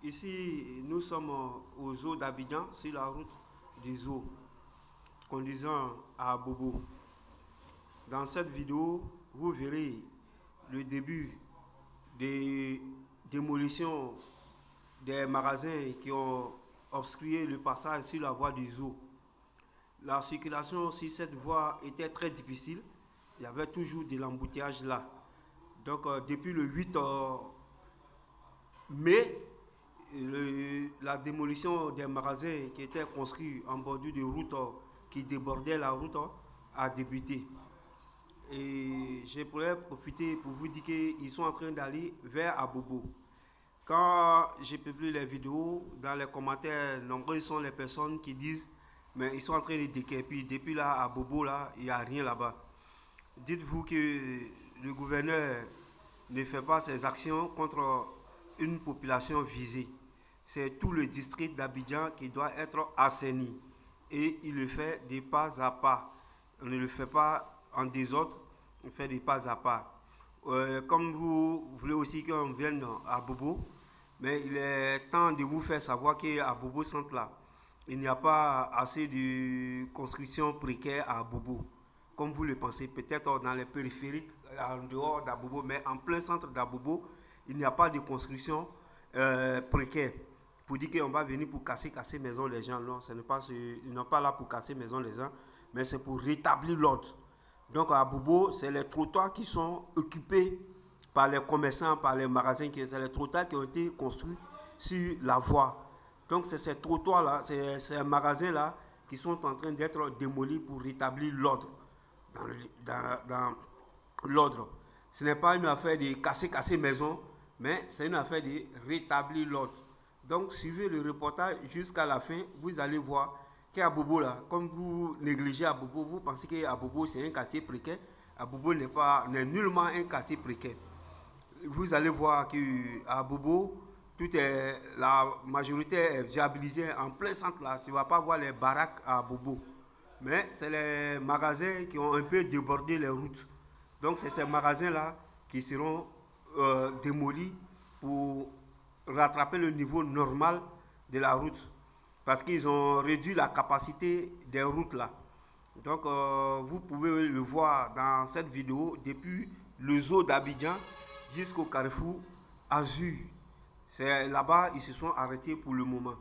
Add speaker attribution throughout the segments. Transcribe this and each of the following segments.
Speaker 1: Ici, nous sommes au zoo d'Abidjan, sur la route du zoo, conduisant à Bobo. Dans cette vidéo, vous verrez le début des démolitions des magasins qui ont obstrué le passage sur la voie du zoo. La circulation sur cette voie était très difficile. Il y avait toujours de l'embouteillage là. Donc, depuis le 8 mai, la démolition des magasins qui étaient construits en bordure de route qui débordaient la route a débuté. Et je pourrais profiter pour vous dire qu'ils sont en train d'aller vers Abobo. Quand j'ai publié les vidéos, dans les commentaires, nombreux sont les personnes qui disent mais ils sont en train de déquerpir. Depuis là, à Bobo, là, il n'y a rien là-bas. Dites-vous que le gouverneur ne fait pas ses actions contre une population visée. C'est tout le district d'Abidjan qui doit être assaini. Et il le fait de pas à pas. On ne le fait pas en désordre, on fait de pas à pas. Comme vous voulez aussi qu'on vienne à Bobo, mais il est temps de vous faire savoir qu'à Bobo Centre là, il n'y a pas assez de construction précaire à Bobo. Comme vous le pensez, peut-être dans les périphériques, en dehors d'Abobo, mais en plein centre d'Abobo, il n'y a pas de construction précaire. Pour dire qu'on va venir pour casser maison les gens, non, ce n'est pas, ils n'ont pas là pour casser maison les gens, mais c'est pour rétablir l'ordre. Donc à Bobo, c'est les trottoirs qui sont occupés par les commerçants, par les magasins, c'est les trottoirs qui ont été construits sur la voie. Donc c'est ces trottoirs-là, ces magasins-là qui sont en train d'être démolis pour rétablir l'ordre. Dans l'ordre. Ce n'est pas une affaire de casser maison, mais c'est une affaire de rétablir l'ordre. Donc suivez le reportage jusqu'à la fin, vous allez voir qu'à Bobo là, comme vous négligez à Bobo, vous pensez qu'à Bobo c'est un quartier précaire. À Bobo n'est nullement un quartier précaire. Vous allez voir qu'à Bobo, la majorité est viabilisée en plein centre là. Tu ne vas pas voir les baraques à Bobo. Mais c'est les magasins qui ont un peu débordé les routes. Donc c'est ces magasins-là qui seront démolis pour rattraper le niveau normal de la route. Parce qu'ils ont réduit la capacité des routes là. Donc vous pouvez le voir dans cette vidéo depuis le zoo d'Abidjan jusqu'au carrefour Azur. C'est là-bas ils se sont arrêtés pour le moment.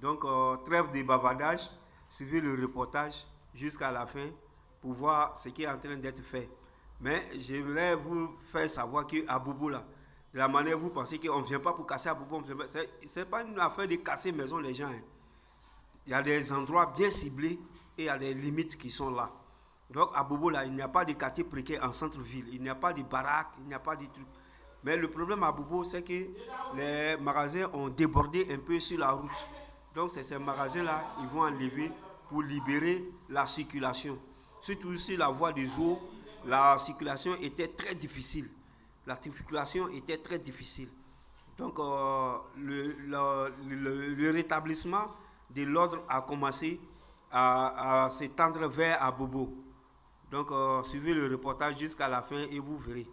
Speaker 1: Donc trêve de bavardage, suivez le reportage jusqu'à la fin pour voir ce qui est en train d'être fait. Mais j'aimerais vous faire savoir qu'à Bobo là, de la manière vous pensez qu'on ne vient pas pour casser à Bobo, ce n'est pas une affaire de casser maison les gens. Hein. Il y a des endroits bien ciblés et il y a des limites qui sont là. Donc à Bobo là, il n'y a pas de quartier précaire en centre-ville, il n'y a pas de baraques, il n'y a pas de trucs. Mais le problème à Bobo, c'est que les magasins ont débordé un peu sur la route. Donc c'est ces magasins-là, ils vont enlever pour libérer la circulation. Surtout sur la voie des eaux, la circulation était très difficile. La circulation était très difficile. Donc le rétablissement de l'ordre a commencé à s'étendre vers Abobo. Donc suivez le reportage jusqu'à la fin et vous verrez.